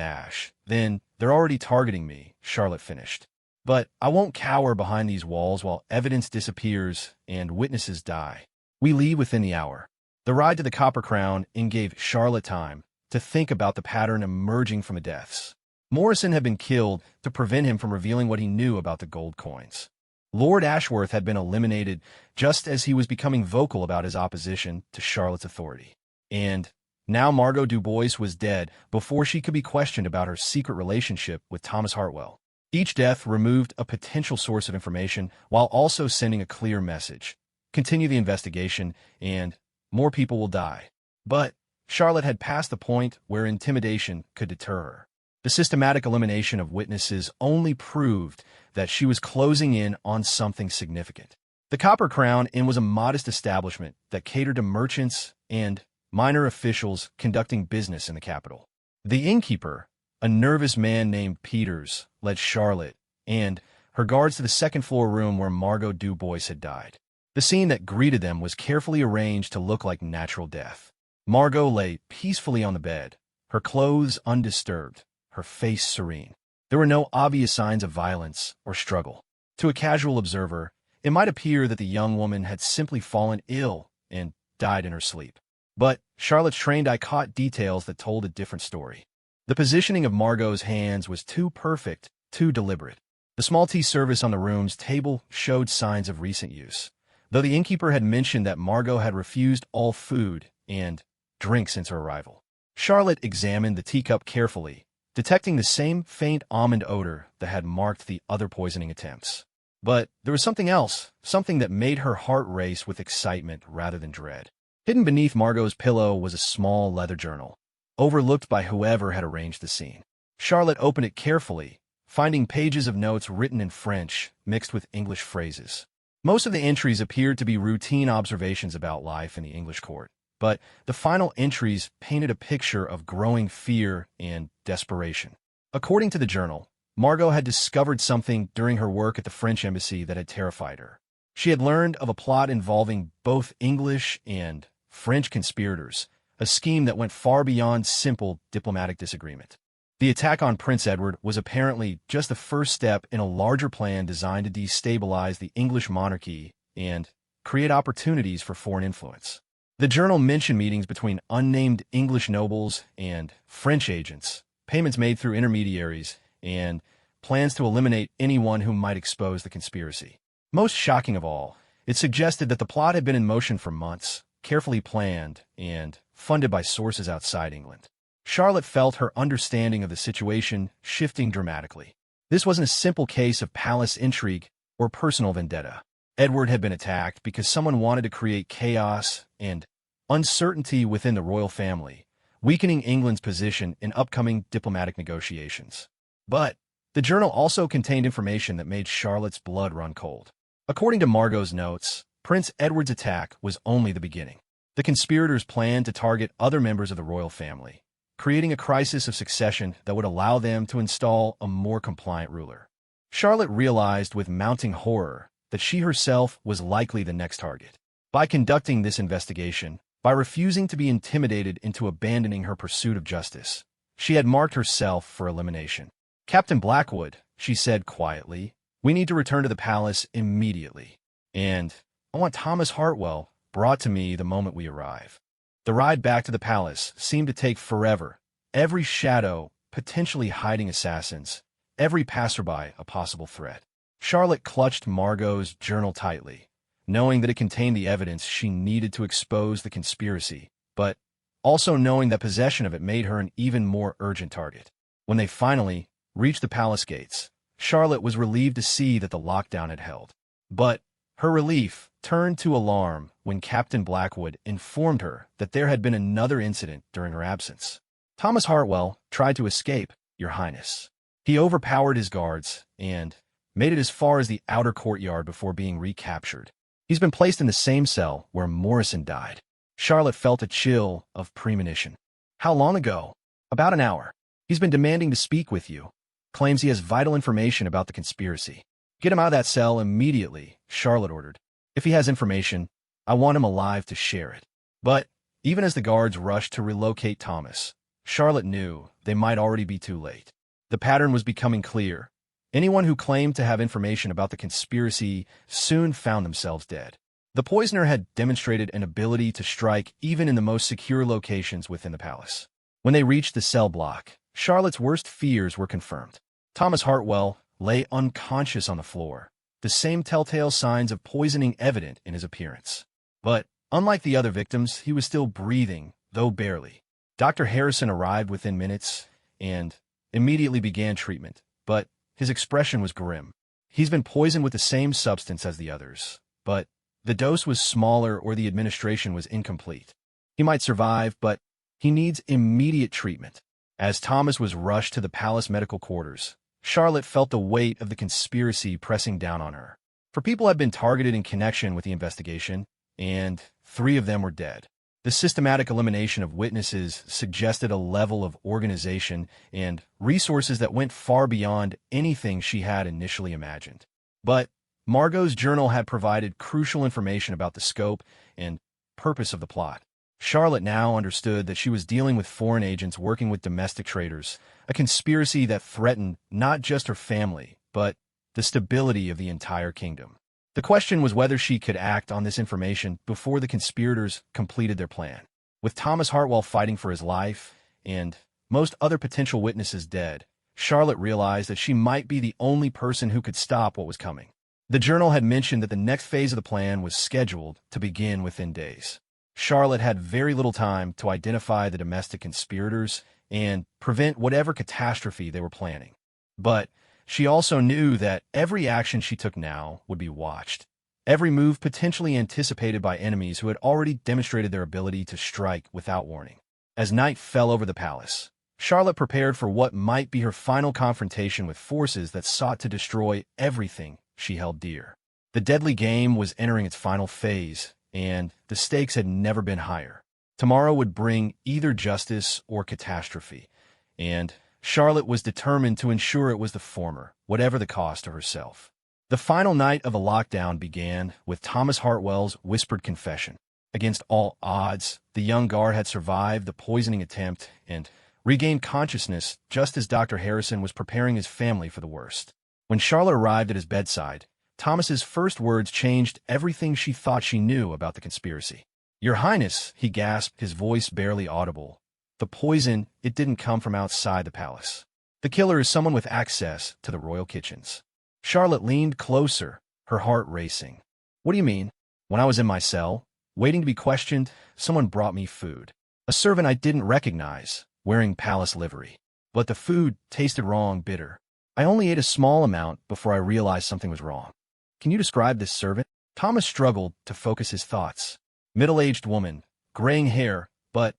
S1: then they're already targeting me," Charlotte finished. "But I won't cower behind these walls while evidence disappears and witnesses die. We leave within the hour." The ride to the Copper Crown Inn gave Charlotte time to think about the pattern emerging from the deaths. Morrison had been killed to prevent him from revealing what he knew about the gold coins. Lord Ashworth had been eliminated just as he was becoming vocal about his opposition to Charlotte's authority. And now Margot Dubois was dead before she could be questioned about her secret relationship with Thomas Hartwell. Each death removed a potential source of information while also sending a clear message. Continue the investigation, and more people will die. But Charlotte had passed the point where intimidation could deter her. The systematic elimination of witnesses only proved that she was closing in on something significant. The Copper Crown Inn was a modest establishment that catered to merchants and minor officials conducting business in the capital. The innkeeper, a nervous man named Peters, led Charlotte and her guards to the second-floor room where Margot Dubois had died. The scene that greeted them was carefully arranged to look like natural death. Margot lay peacefully on the bed, her clothes undisturbed, her face serene. There were no obvious signs of violence or struggle. To a casual observer, it might appear that the young woman had simply fallen ill and died in her sleep. But Charlotte's trained eye caught details that told a different story. The positioning of Margot's hands was too perfect, too deliberate. The small tea service on the room's table showed signs of recent use, though the innkeeper had mentioned that Margot had refused all food and drink since her arrival. Charlotte examined the teacup carefully, detecting the same faint almond odor that had marked the other poisoning attempts. But there was something else, something that made her heart race with excitement rather than dread. Hidden beneath Margot's pillow was a small leather journal, overlooked by whoever had arranged the scene. Charlotte opened it carefully, finding pages of notes written in French mixed with English phrases. Most of the entries appeared to be routine observations about life in the English court, but the final entries painted a picture of growing fear and desperation. According to the journal, Margot had discovered something during her work at the French embassy that had terrified her. She had learned of a plot involving both English and French conspirators, a scheme that went far beyond simple diplomatic disagreement. The attack on Prince Edward was apparently just the first step in a larger plan designed to destabilize the English monarchy and create opportunities for foreign influence. The journal mentioned meetings between unnamed English nobles and French agents, payments made through intermediaries, and plans to eliminate anyone who might expose the conspiracy. Most shocking of all, it suggested that the plot had been in motion for months, carefully planned, and funded by sources outside England. Charlotte felt her understanding of the situation shifting dramatically. This wasn't a simple case of palace intrigue or personal vendetta. Edward had been attacked because someone wanted to create chaos and uncertainty within the royal family, weakening England's position in upcoming diplomatic negotiations. But the journal also contained information that made Charlotte's blood run cold. According to Margot's notes, Prince Edward's attack was only the beginning. The conspirators planned to target other members of the royal family, creating a crisis of succession that would allow them to install a more compliant ruler. Charlotte realized with mounting horror that she herself was likely the next target. By conducting this investigation, by refusing to be intimidated into abandoning her pursuit of justice, she had marked herself for elimination. "Captain Blackwood," she said quietly, "we need to return to the palace immediately. And I want Thomas Hartwell brought to me the moment we arrive." The ride back to the palace seemed to take forever, every shadow potentially hiding assassins, every passerby a possible threat. Charlotte clutched Margot's journal tightly, knowing that it contained the evidence she needed to expose the conspiracy, but also knowing that possession of it made her an even more urgent target. When they finally reached the palace gates, Charlotte was relieved to see that the lockdown had held. But her relief turned to alarm when Captain Blackwood informed her that there had been another incident during her absence. "Thomas Hartwell tried to escape, Your Highness. He overpowered his guards and made it as far as the outer courtyard before being recaptured. He's been placed in the same cell where Morrison died." Charlotte felt a chill of premonition. "How long ago?" "About an hour. He's been demanding to speak with you. Claims he has vital information about the conspiracy." "Get him out of that cell immediately," Charlotte ordered. "If he has information, I want him alive to share it." But even as the guards rushed to relocate Thomas, Charlotte knew they might already be too late. The pattern was becoming clear. Anyone who claimed to have information about the conspiracy soon found themselves dead. The poisoner had demonstrated an ability to strike even in the most secure locations within the palace. When they reached the cell block, Charlotte's worst fears were confirmed. Thomas Hartwell lay unconscious on the floor, the same telltale signs of poisoning evident in his appearance. But, unlike the other victims, he was still breathing, though barely. Dr. Harrison arrived within minutes and immediately began treatment, but his expression was grim. He's been poisoned with the same substance as the others, but the dose was smaller or the administration was incomplete. He might survive, but he needs immediate treatment. As Thomas was rushed to the palace medical quarters, Charlotte felt the weight of the conspiracy pressing down on her. 4 people had been targeted in connection with the investigation, and 3 of them were dead. The systematic elimination of witnesses suggested a level of organization and resources that went far beyond anything she had initially imagined. But Margot's journal had provided crucial information about the scope and purpose of the plot. Charlotte now understood that she was dealing with foreign agents working with domestic traitors, a conspiracy that threatened not just her family, but the stability of the entire kingdom. The question was whether she could act on this information before the conspirators completed their plan. With Thomas Hartwell fighting for his life and most other potential witnesses dead, Charlotte realized that she might be the only person who could stop what was coming. The journal had mentioned that the next phase of the plan was scheduled to begin within days. Charlotte had very little time to identify the domestic conspirators and prevent whatever catastrophe they were planning. But she also knew that every action she took now would be watched, every move potentially anticipated by enemies who had already demonstrated their ability to strike without warning. As night fell over the palace, Charlotte prepared for what might be her final confrontation with forces that sought to destroy everything she held dear. The deadly game was entering its final phase, and the stakes had never been higher. Tomorrow would bring either justice or catastrophe, and Charlotte was determined to ensure it was the former, whatever the cost to herself. The final night of the lockdown began with Thomas Hartwell's whispered confession. Against all odds, the young guard had survived the poisoning attempt and regained consciousness just as Dr. Harrison was preparing his family for the worst. When Charlotte arrived at his bedside, Thomas's first words changed everything she thought she knew about the conspiracy. "Your Highness," he gasped, his voice barely audible. "The poison, it didn't come from outside the palace. The killer is someone with access to the royal kitchens." Charlotte leaned closer, her heart racing. "What do you mean?" "When I was in my cell, waiting to be questioned, someone brought me food. A servant I didn't recognize, wearing palace livery. But the food tasted wrong, bitter. I only ate a small amount before I realized something was wrong." "Can you describe this servant?" Thomas struggled to focus his thoughts. Middle-aged woman, graying hair, but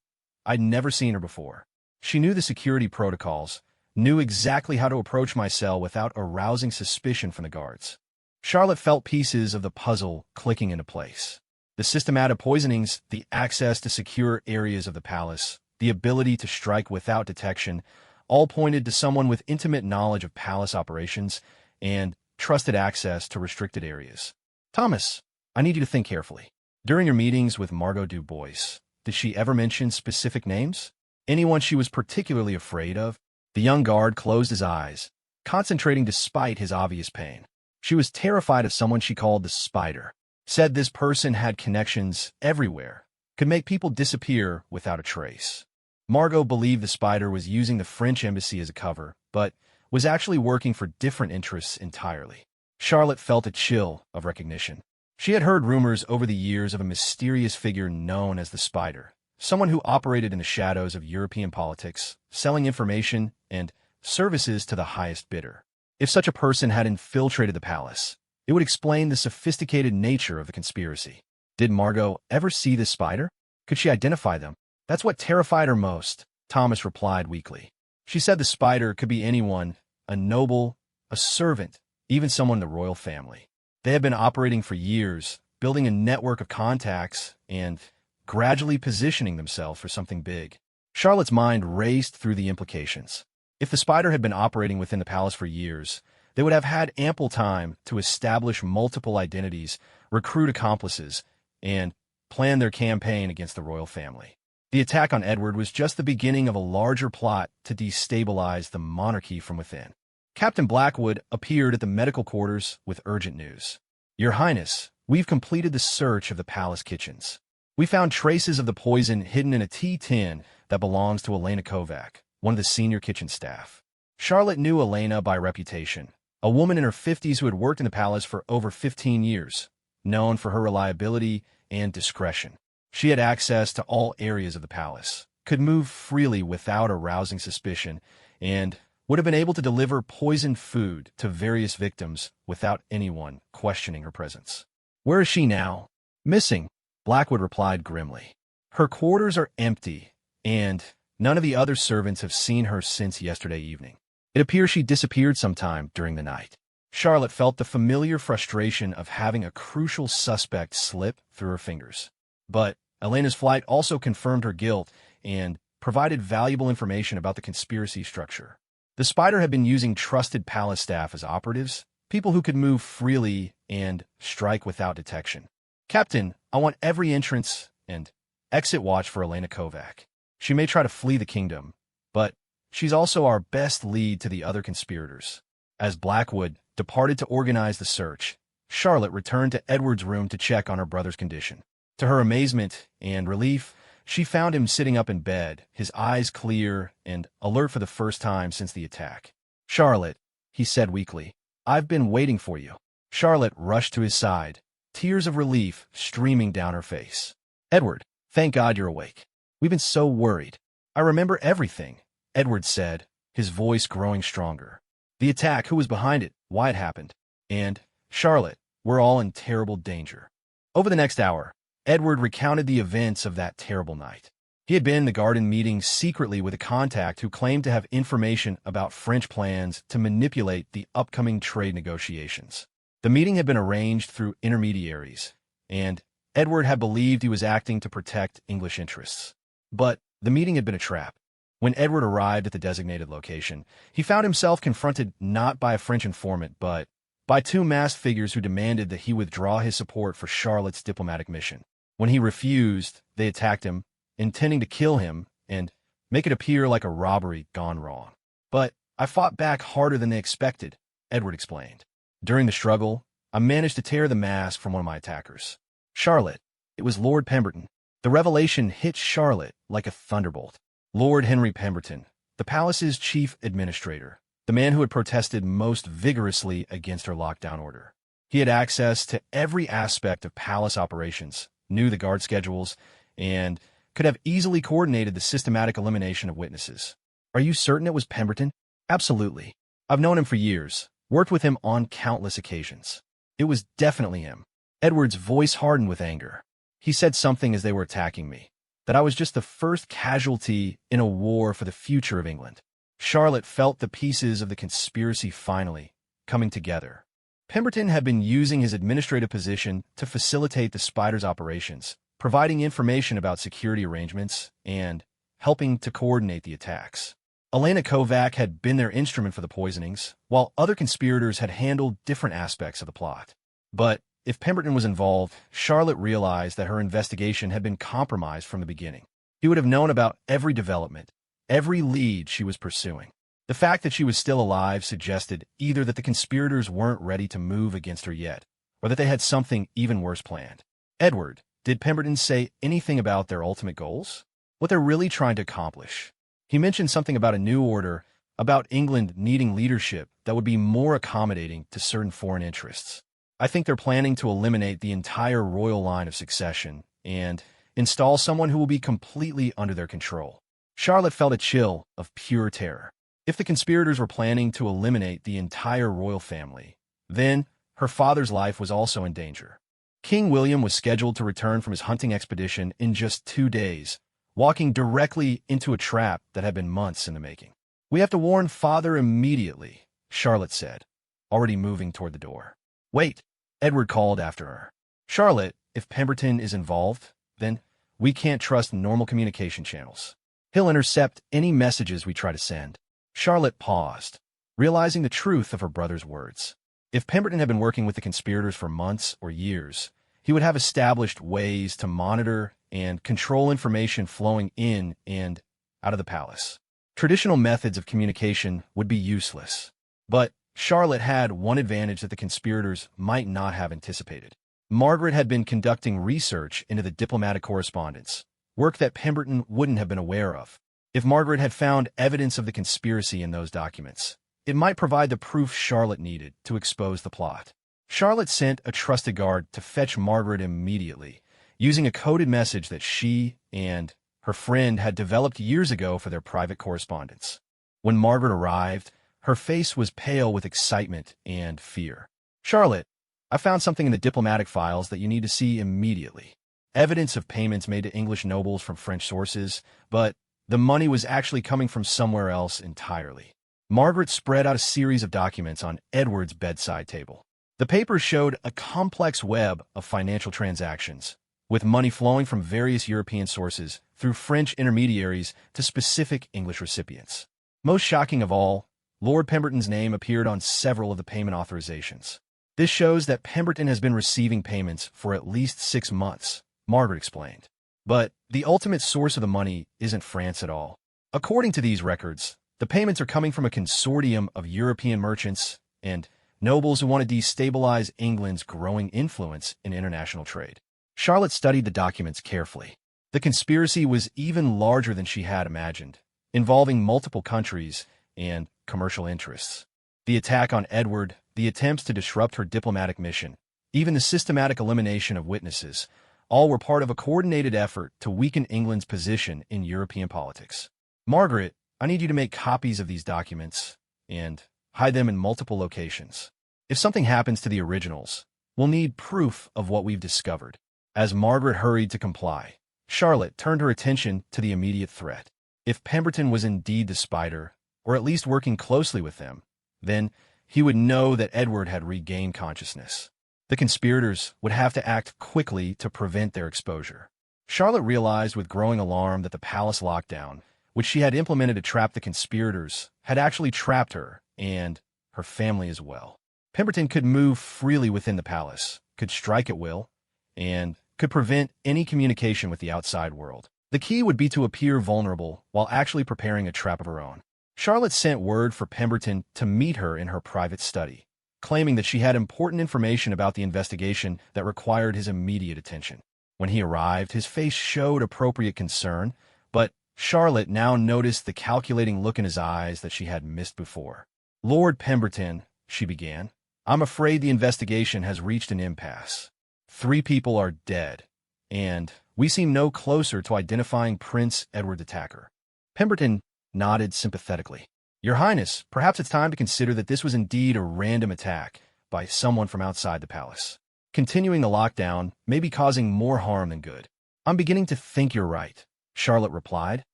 S1: I'd never seen her before. She knew the security protocols, knew exactly how to approach my cell without arousing suspicion from the guards. Charlotte felt pieces of the puzzle clicking into place. The systematic poisonings, the access to secure areas of the palace, the ability to strike without detection, all pointed to someone with intimate knowledge of palace operations and trusted access to restricted areas. "Thomas, I need you to think carefully. During your meetings with Margot Dubois, did she ever mention specific names? Anyone she was particularly afraid of?" The young guard closed his eyes, concentrating despite his obvious pain. She was terrified of someone she called the Spider. Said this person had connections everywhere, could make people disappear without a trace. Margot believed the Spider was using the French embassy as a cover, but was actually working for different interests entirely. Charlotte felt a chill of recognition. She had heard rumors over the years of a mysterious figure known as the Spider, someone who operated in the shadows of European politics, selling information and services to the highest bidder. If such a person had infiltrated the palace, it would explain the sophisticated nature of the conspiracy. Did Margot ever see this Spider? Could she identify them? "That's what terrified her most," Thomas replied weakly. She said the Spider could be anyone, a noble, a servant, even someone in the royal family. They had been operating for years, building a network of contacts and gradually positioning themselves for something big. Charlotte's mind raced through the implications. If the Spider had been operating within the palace for years, they would have had ample time to establish multiple identities, recruit accomplices, and plan their campaign against the royal family. The attack on Edward was just the beginning of a larger plot to destabilize the monarchy from within. Captain Blackwood appeared at the medical quarters with urgent news. "Your Highness, we've completed the search of the palace kitchens. We found traces of the poison hidden in a tea tin that belongs to Elena Kovac, one of the senior kitchen staff. Charlotte knew Elena by reputation, a woman in her 50s who had worked in the palace for over 15 years, known for her reliability and discretion. She had access to all areas of the palace, could move freely without arousing suspicion, and would have been able to deliver poisoned food to various victims without anyone questioning her presence. "Where is she now?" "Missing," Blackwood replied grimly. "Her quarters are empty, and none of the other servants have seen her since yesterday evening. It appears she disappeared sometime during the night." Charlotte felt the familiar frustration of having a crucial suspect slip through her fingers. But Elena's flight also confirmed her guilt and provided valuable information about the conspiracy structure. The Spider had been using trusted palace staff as operatives, people who could move freely and strike without detection. "Captain, I want every entrance and exit watch for Elena Kovac. She may try to flee the kingdom, but she's also our best lead to the other conspirators." As Blackwood departed to organize the search, Charlotte returned to Edward's room to check on her brother's condition. To her amazement and relief, she found him sitting up in bed, his eyes clear and alert for the first time since the attack. "Charlotte," he said weakly, "I've been waiting for you." Charlotte rushed to his side, tears of relief streaming down her face. "Edward, thank God you're awake. We've been so worried." "I remember everything," Edward said, his voice growing stronger. "The attack, who was behind it, why it happened. And, Charlotte, we're all in terrible danger." Over the next hour, Edward recounted the events of that terrible night. He had been in the garden meeting secretly with a contact who claimed to have information about French plans to manipulate the upcoming trade negotiations. The meeting had been arranged through intermediaries, and Edward had believed he was acting to protect English interests. But the meeting had been a trap. When Edward arrived at the designated location, he found himself confronted not by a French informant, but by two masked figures who demanded that he withdraw his support for Charlotte's diplomatic mission. When he refused, they attacked him, intending to kill him and make it appear like a robbery gone wrong. "But I fought back harder than they expected," Edward explained. "During the struggle, I managed to tear the mask from one of my attackers. Charlotte, it was Lord Pemberton." The revelation hit Charlotte like a thunderbolt. Lord Henry Pemberton, the palace's chief administrator, the man who had protested most vigorously against her lockdown order. He had access to every aspect of palace operations, knew the guard schedules, and could have easily coordinated the systematic elimination of witnesses. "Are you certain it was Pemberton?" "Absolutely. I've known him for years, worked with him on countless occasions. It was definitely him." Edward's voice hardened with anger. "He said something as they were attacking me, that I was just the first casualty in a war for the future of England." Charlotte felt the pieces of the conspiracy finally coming together. Pemberton had been using his administrative position to facilitate the Spider's operations, providing information about security arrangements and helping to coordinate the attacks. Elena Kovac had been their instrument for the poisonings, while other conspirators had handled different aspects of the plot. But if Pemberton was involved, Charlotte realized that her investigation had been compromised from the beginning. He would have known about every development, every lead she was pursuing. The fact that she was still alive suggested either that the conspirators weren't ready to move against her yet, or that they had something even worse planned. "Edward, did Pemberton say anything about their ultimate goals? What they're really trying to accomplish?" "He mentioned something about a new order, about England needing leadership that would be more accommodating to certain foreign interests. I think they're planning to eliminate the entire royal line of succession and install someone who will be completely under their control." Charlotte felt a chill of pure terror. If the conspirators were planning to eliminate the entire royal family, then her father's life was also in danger. King William was scheduled to return from his hunting expedition in just 2 days, walking directly into a trap that had been months in the making. "We have to warn father immediately," Charlotte said, already moving toward the door. "Wait," Edward called after her. "Charlotte, if Pemberton is involved, then we can't trust normal communication channels. He'll intercept any messages we try to send." Charlotte paused, realizing the truth of her brother's words. If Pemberton had been working with the conspirators for months or years, he would have established ways to monitor and control information flowing in and out of the palace. Traditional methods of communication would be useless. But Charlotte had one advantage that the conspirators might not have anticipated. Margaret had been conducting research into the diplomatic correspondence, work that Pemberton wouldn't have been aware of. If Margaret had found evidence of the conspiracy in those documents, it might provide the proof Charlotte needed to expose the plot. Charlotte sent a trusted guard to fetch Margaret immediately, using a coded message that she and her friend had developed years ago for their private correspondence. When Margaret arrived, her face was pale with excitement and fear. "Charlotte, I found something in the diplomatic files that you need to see immediately. Evidence of payments made to English nobles from French sources, but the money was actually coming from somewhere else entirely." Margaret spread out a series of documents on Edward's bedside table. The papers showed a complex web of financial transactions, with money flowing from various European sources through French intermediaries to specific English recipients. Most shocking of all, Lord Pemberton's name appeared on several of the payment authorizations. "This shows that Pemberton has been receiving payments for at least 6 months, Margaret explained. "But the ultimate source of the money isn't France at all. According to these records, the payments are coming from a consortium of European merchants and nobles who want to destabilize England's growing influence in international trade." Charlotte studied the documents carefully. The conspiracy was even larger than she had imagined, involving multiple countries and commercial interests. The attack on Edward, the attempts to disrupt her diplomatic mission, even the systematic elimination of witnesses, all were part of a coordinated effort to weaken England's position in European politics. "Margaret, I need you to make copies of these documents and hide them in multiple locations. If something happens to the originals, we'll need proof of what we've discovered." As Margaret hurried to comply, Charlotte turned her attention to the immediate threat. If Pemberton was indeed the spider, or at least working closely with them, then he would know that Edward had regained consciousness. The conspirators would have to act quickly to prevent their exposure. Charlotte realized with growing alarm that the palace lockdown, which she had implemented to trap the conspirators, had actually trapped her and her family as well. Pemberton could move freely within the palace, could strike at will, and could prevent any communication with the outside world. The key would be to appear vulnerable while actually preparing a trap of her own. Charlotte sent word for Pemberton to meet her in her private study, claiming that she had important information about the investigation that required his immediate attention. When he arrived, his face showed appropriate concern, but Charlotte now noticed the calculating look in his eyes that she had missed before. "Lord Pemberton," she began, "I'm afraid the investigation has reached an impasse. 3 people are dead, and we seem no closer to identifying Prince Edward's attacker." Pemberton nodded sympathetically. "Your Highness, perhaps it's time to consider that this was indeed a random attack by someone from outside the palace. Continuing the lockdown may be causing more harm than good." "I'm beginning to think you're right," Charlotte replied,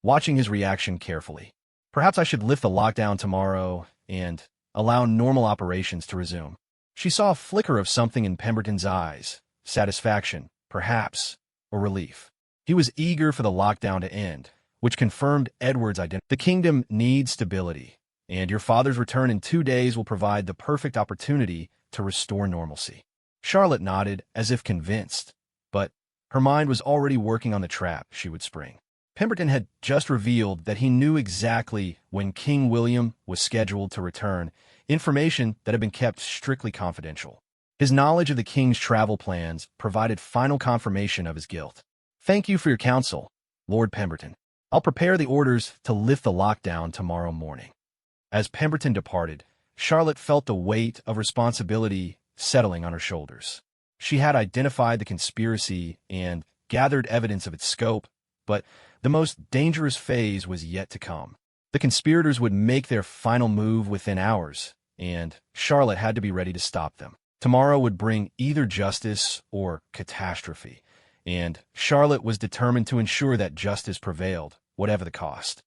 S1: watching his reaction carefully. "Perhaps I should lift the lockdown tomorrow and allow normal operations to resume." She saw a flicker of something in Pemberton's eyes, satisfaction, perhaps, or relief. He was eager for the lockdown to end, which confirmed Edward's identity. "The kingdom needs stability, and your father's return in 2 days will provide the perfect opportunity to restore normalcy." Charlotte nodded as if convinced, but her mind was already working on the trap she would spring. Pemberton had just revealed that he knew exactly when King William was scheduled to return, information that had been kept strictly confidential. His knowledge of the king's travel plans provided final confirmation of his guilt. "Thank you for your counsel, Lord Pemberton. I'll prepare the orders to lift the lockdown tomorrow morning." As Pemberton departed, Charlotte felt the weight of responsibility settling on her shoulders. She had identified the conspiracy and gathered evidence of its scope, but the most dangerous phase was yet to come. The conspirators would make their final move within hours, and Charlotte had to be ready to stop them. Tomorrow would bring either justice or catastrophe, and Charlotte was determined to ensure that justice prevailed, whatever the cost.